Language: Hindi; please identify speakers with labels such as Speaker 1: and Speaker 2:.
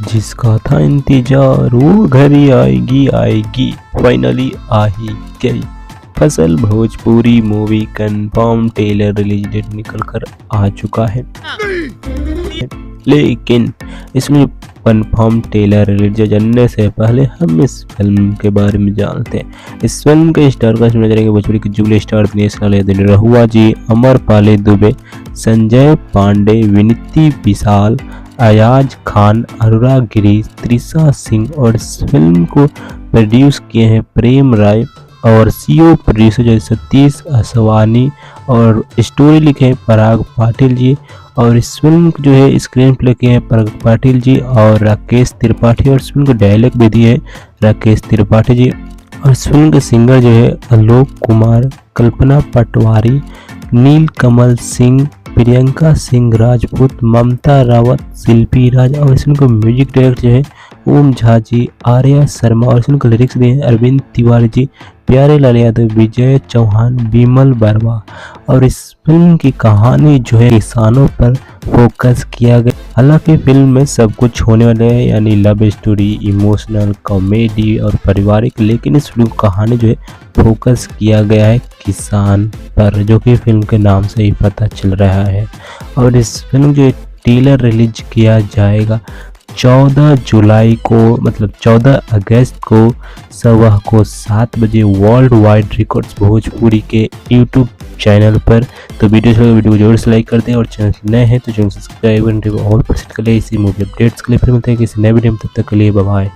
Speaker 1: जिसका था इंतजार वो घड़ी आएगी आएगी, फाइनली आ ही गई। फसल Bhojpuri movie confirm trailer release date निकल कर आ चुका है, लेकिन इसमें कंफर्म ट्रेलर रिलीज जानने से पहले हम इस फिल्म के बारे में जानते हैं। इस फिल्म के स्टार कास्ट में नजर आएंगे भोजपुरी के जुगल स्टार दिनेश लाल यादव, रहुआ जी, अमरपाली दुबे, संजय पांडे, विनीति विशाल, अयाज खान, अरुणा गिरी, त्रिशा सिंह। और इस फिल्म को प्रोड्यूस किए हैं प्रेम राय और सीओ प्रोड्यूसर जो सतीश असवानी और स्टोरी लिखे हैं पराग पाटिल जी। और इस फिल्म जो है स्क्रीन प्ले किए हैं पराग पाटिल जी और राकेश त्रिपाठी, और इस फिल्म को डायलॉग भी दिए राकेश त्रिपाठी जी। और इस फिल्म के सिंगर जो है आलोक कुमार, कल्पना पटवारी, नील कमल सिंह, प्रियंका सिंह राजपूत, ममता रावत, शिल्पी राज। और इस फिल्म को म्यूजिक डायरेक्टर जो है ओम झा जी, आर्या शर्मा। और इस फिल्म को लिरिक्स दिए हैं अरविंद तिवारी जी, प्यारे लाल यादव, विजय चौहान, विमल वर्मा। और इस फिल्म की कहानी जो है किसानों पर फोकस किया गया। हालांकि फिल्म में सब कुछ होने वाला है, यानी लव स्टोरी, इमोशनल, कॉमेडी और पारिवारिक, लेकिन इस फिल्म की कहानी जो है फोकस किया गया है किसान पर, जो कि फिल्म के नाम से ही पता चल रहा है। और इस फिल्म जो ट्रेलर रिलीज किया जाएगा 14 जुलाई को, मतलब 14 अगस्त को सुबह को 7 बजे वर्ल्ड वाइड रिकॉर्ड्स भोजपुरी के यूट्यूब चैनल पर। तो वीडियो को जरूर से लाइक कर दें और चैनल नए हैं तो चैनल सब्सक्राइब करने को और पसंद कर ले। इसी मूवी अपडेट्स के लिए फिर मिलते हैं किसी नए वीडियो में, तब तक के लिए बाय बाय।